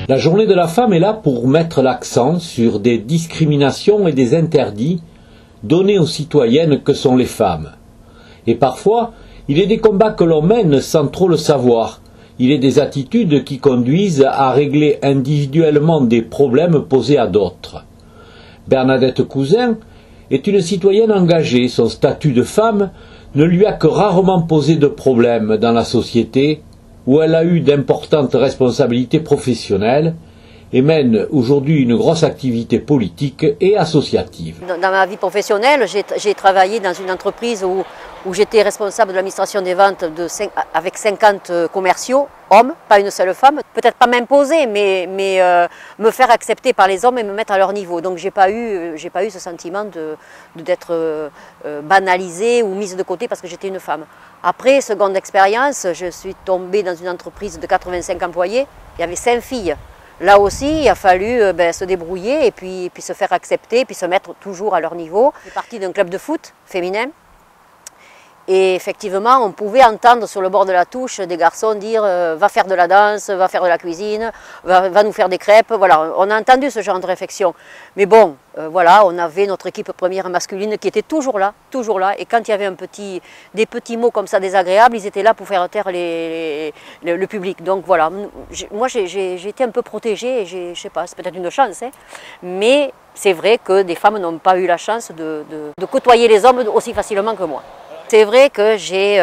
La journée de la femme est là pour mettre l'accent sur des discriminations et des interdits donnés aux citoyennes que sont les femmes. Et parfois, il est des combats que l'on mène sans trop le savoir. Il est des attitudes qui conduisent à régler individuellement des problèmes posés à d'autres. Bernadette Cousin est une citoyenne engagée. Son statut de femme ne lui a que rarement posé de problème dans la société où elle a eu d'importantes responsabilités professionnelles et mène aujourd'hui une grosse activité politique et associative. Dans ma vie professionnelle, j'ai travaillé dans une entreprise où j'étais responsable de l'administration des ventes avec 50 commerciaux, hommes, pas une seule femme. Peut-être pas m'imposer, mais me faire accepter par les hommes et me mettre à leur niveau. Donc j'ai pas eu ce sentiment d'être banalisée ou mise de côté parce que j'étais une femme. Après, seconde expérience, je suis tombée dans une entreprise de 85 employés, il y avait 5 filles. Là aussi, il a fallu se débrouiller et puis se faire accepter, puis se mettre toujours à leur niveau. Je suis partie d'un club de foot féminin et effectivement, on pouvait entendre sur le bord de la touche des garçons dire va faire de la danse, va faire de la cuisine, va nous faire des crêpes. Voilà, on a entendu ce genre de réflexion. Mais bon, voilà, on avait notre équipe première masculine qui était toujours là. Et quand il y avait des petits mots comme ça désagréables, ils étaient là pour faire taire le public. Donc voilà, moi j'ai été un peu protégée, et je sais pas, c'est peut-être une chance, hein, mais c'est vrai que des femmes n'ont pas eu la chance de côtoyer les hommes aussi facilement que moi. C'est vrai que j'ai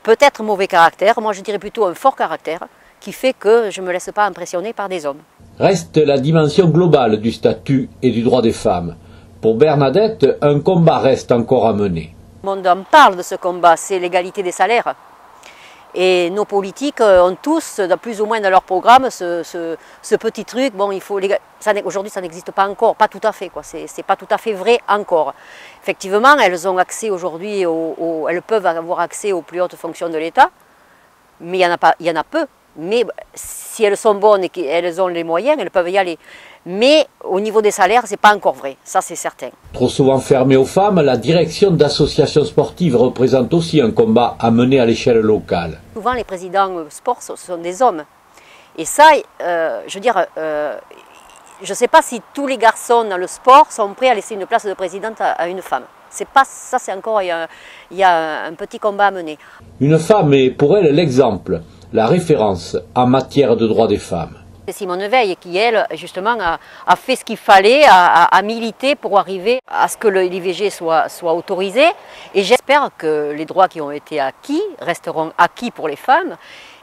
peut-être mauvais caractère, moi je dirais plutôt un fort caractère, qui fait que je ne me laisse pas impressionner par des hommes. Reste la dimension globale du statut et du droit des femmes. Pour Bernadette, un combat reste encore à mener. Le monde en parle de ce combat, c'est l'égalité des salaires. Et nos politiques ont tous, plus ou moins dans leur programme, ce petit truc. Bon, aujourd'hui, ça n'existe pas encore, pas tout à fait, quoi. C'est pas tout à fait vrai encore. Effectivement, elles ont accès aujourd'hui, elles peuvent avoir accès aux plus hautes fonctions de l'État, mais il y en a peu. Mais si elles sont bonnes et qu'elles ont les moyens, elles peuvent y aller. Mais au niveau des salaires, c'est pas encore vrai, ça c'est certain. Trop souvent fermée aux femmes, la direction d'associations sportives représente aussi un combat à mener à l'échelle locale. Souvent les présidents sport, ce sont des hommes. Et ça, je veux dire, je ne sais pas si tous les garçons dans le sport sont prêts à laisser une place de présidente à une femme. C'est pas ça, c'est encore, il y a un petit combat à mener. Une femme est pour elle l'exemple, la référence en matière de droits des femmes. C'est Simone Veil qui, elle, justement, a fait ce qu'il fallait, a milité pour arriver à ce que l'IVG soit autorisé. Et j'espère que les droits qui ont été acquis resteront acquis pour les femmes.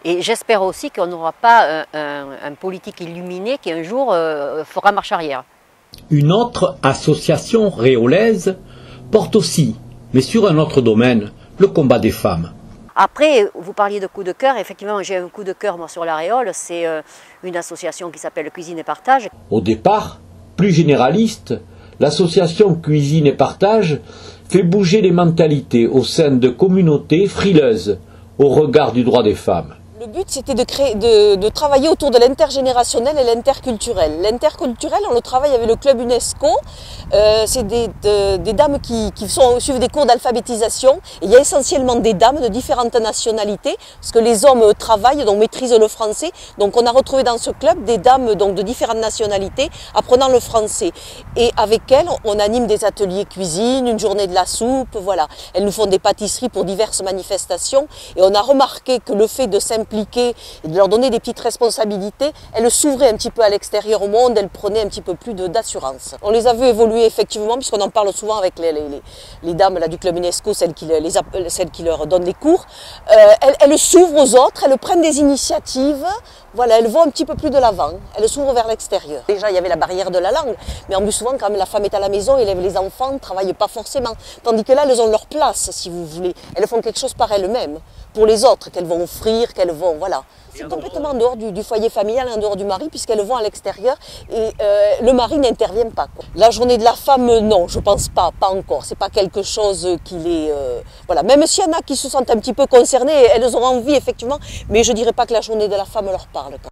Et j'espère aussi qu'on n'aura pas un politique illuminé qui un jour fera marche arrière. Une autre association réolaise porte aussi, mais sur un autre domaine, le combat des femmes. Après, vous parliez de coup de cœur, effectivement j'ai un coup de cœur moi sur la Réole, c'est une association qui s'appelle Cuisine et Partage. Au départ, plus généraliste, l'association Cuisine et Partage fait bouger les mentalités au sein de communautés frileuses au regard du droit des femmes. Le but, c'était de travailler autour de l'intergénérationnel et l'interculturel. L'interculturel, on le travaille avec le club UNESCO. C'est des dames qui suivent des cours d'alphabétisation. Il y a essentiellement des dames de différentes nationalités, parce que les hommes travaillent, donc maîtrisent le français. Donc on a retrouvé dans ce club des dames donc, de différentes nationalités apprenant le français. Et avec elles, on anime des ateliers cuisine, une journée de la soupe, voilà. Elles nous font des pâtisseries pour diverses manifestations. Et on a remarqué que le fait de s'impliquer et de leur donner des petites responsabilités, elles s'ouvraient un petit peu à l'extérieur au monde, elles prenaient un petit peu plus d'assurance. On les a vues évoluer effectivement, puisqu'on en parle souvent avec les dames là, du club UNESCO, celles qui leur donnent les cours. Elles s'ouvrent aux autres, elles prennent des initiatives, voilà, elles vont un petit peu plus de l'avant, elles s'ouvrent vers l'extérieur. Déjà, il y avait la barrière de la langue, mais en plus souvent, quand la femme est à la maison, élève les enfants, ne travaille pas forcément. Tandis que là, elles ont leur place, si vous voulez. Elles font quelque chose par elles-mêmes, pour les autres, qu'elles vont offrir, qu'elles vont, voilà. C'est complètement en dehors du foyer familial, en dehors du mari, puisqu'elles vont à l'extérieur et le mari n'intervient pas, quoi. La journée de la femme, non, je pense pas encore. C'est pas quelque chose qui les... voilà. Même s'il y en a qui se sentent un petit peu concernées, elles ont envie, effectivement, mais je dirais pas que la journée de la femme leur parle, quoi.